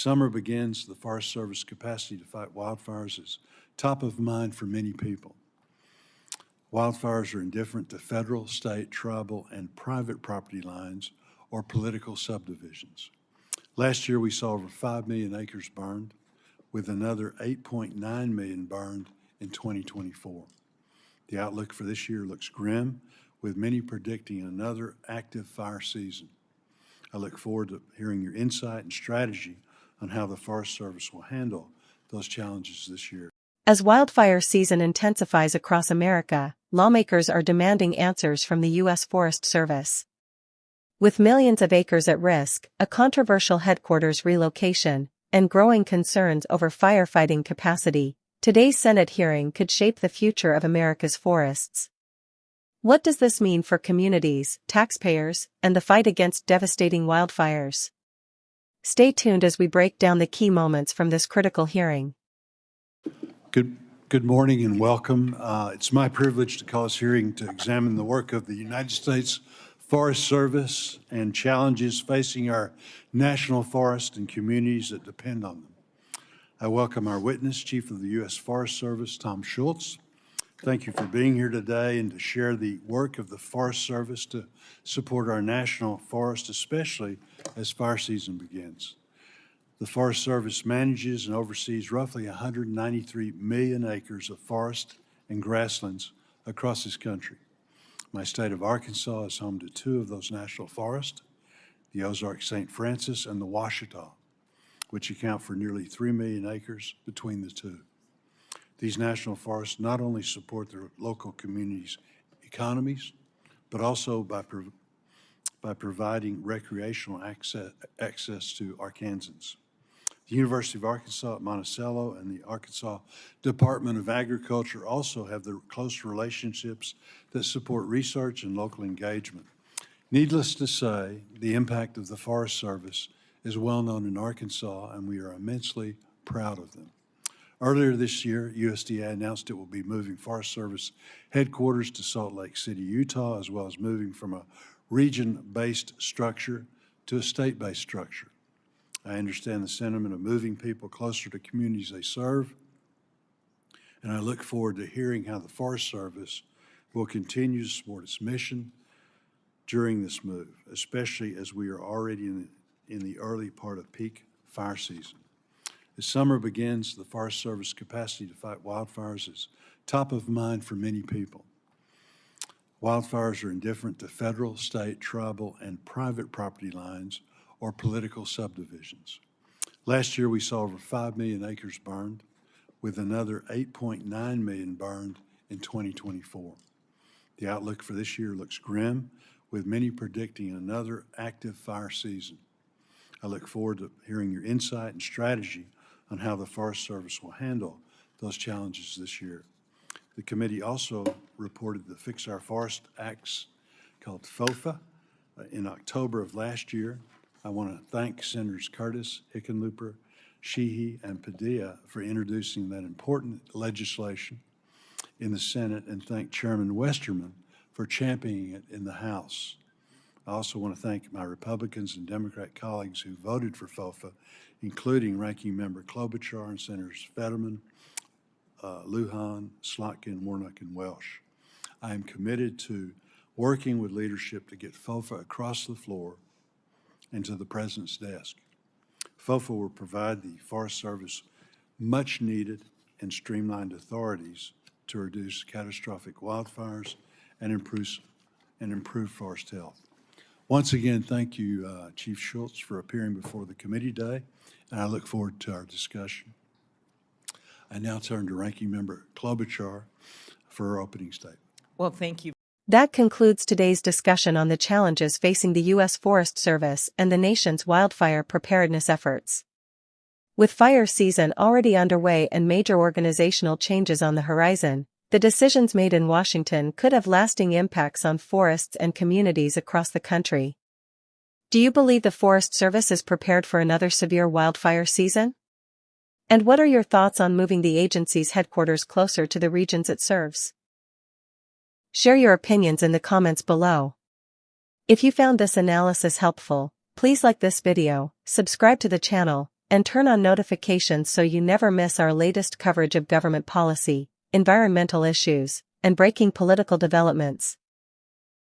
Summer begins, the Forest Service capacity to fight wildfires is top of mind for many people. Wildfires are indifferent to federal, state, tribal, and private property lines or political subdivisions. Last year, we saw over 5 million acres burned, with another 8.9 million burned in 2024. The outlook for this year looks grim, with many predicting another active fire season. I look forward to hearing your insight and strategy on how the Forest Service will handle those challenges this year. As wildfire season intensifies across America, lawmakers are demanding answers from the U.S. Forest Service. With millions of acres at risk, a controversial headquarters relocation, and growing concerns over firefighting capacity, today's Senate hearing could shape the future of America's forests. What does this mean for communities, taxpayers, and the fight against devastating wildfires? Stay tuned as we break down the key moments from this critical hearing. Good morning and welcome. It's my privilege to call this hearing to examine the work of the United States Forest Service and challenges facing our national forest and communities that depend on them. I welcome our witness, Chief of the U.S. Forest Service, Tom Schultz. Thank you for being here today and to share the work of the Forest Service to support our national forest, especially as fire season begins. The Forest Service manages and oversees roughly 193 million acres of forest and grasslands across this country. My state of Arkansas is home to two of those national forests, the Ozark St. Francis and the Ouachita, which account for nearly 3 million acres between the two. These national forests not only support their local communities' economies, but also by providing recreational access to Arkansans. The University of Arkansas at Monticello and the Arkansas Department of Agriculture also have the close relationships that support research and local engagement. Needless to say, the impact of the Forest Service is well known in Arkansas, and we are immensely proud of them. Earlier this year, USDA announced it will be moving Forest Service headquarters to Salt Lake City, Utah, as well as moving from a region-based structure to a state-based structure. I understand the sentiment of moving people closer to communities they serve, and I look forward to hearing how the Forest Service will continue to support its mission during this move, especially as we are already in the early part of peak fire season. As summer begins, the Forest Service capacity to fight wildfires is top of mind for many people. Wildfires are indifferent to federal, state, tribal, and private property lines or political subdivisions. Last year, we saw over 5 million acres burned, with another 8.9 million burned in 2024. The outlook for this year looks grim, with many predicting another active fire season. I look forward to hearing your insight and strategy on how the Forest Service will handle those challenges this year. The committee also reported the Fix Our Forest Acts called FOFA in October of last year. I want to thank Senators Curtis, Hickenlooper, Sheehy, and Padilla for introducing that important legislation in the Senate, and thank Chairman Westerman for championing it in the House. I also want to thank my Republicans and Democrat colleagues who voted for FOFA, including Ranking Member Klobuchar and Senators Fetterman, Lujan, Slotkin, Warnock, and Welsh. I am committed to working with leadership to get FOFA across the floor and to the President's desk. FOFA will provide the Forest Service much needed and streamlined authorities to reduce catastrophic wildfires and improve forest health. Once again, thank you, Chief Schultz, for appearing before the committee today, and I look forward to our discussion. I now turn to Ranking Member Klobuchar for her opening statement. Well, thank you. That concludes today's discussion on the challenges facing the U.S. Forest Service and the nation's wildfire preparedness efforts. With fire season already underway and major organizational changes on the horizon, the decisions made in Washington could have lasting impacts on forests and communities across the country. Do you believe the Forest Service is prepared for another severe wildfire season? And what are your thoughts on moving the agency's headquarters closer to the regions it serves? Share your opinions in the comments below. If you found this analysis helpful, please like this video, subscribe to the channel, and turn on notifications so you never miss our latest coverage of government policy, environmental issues, and breaking political developments.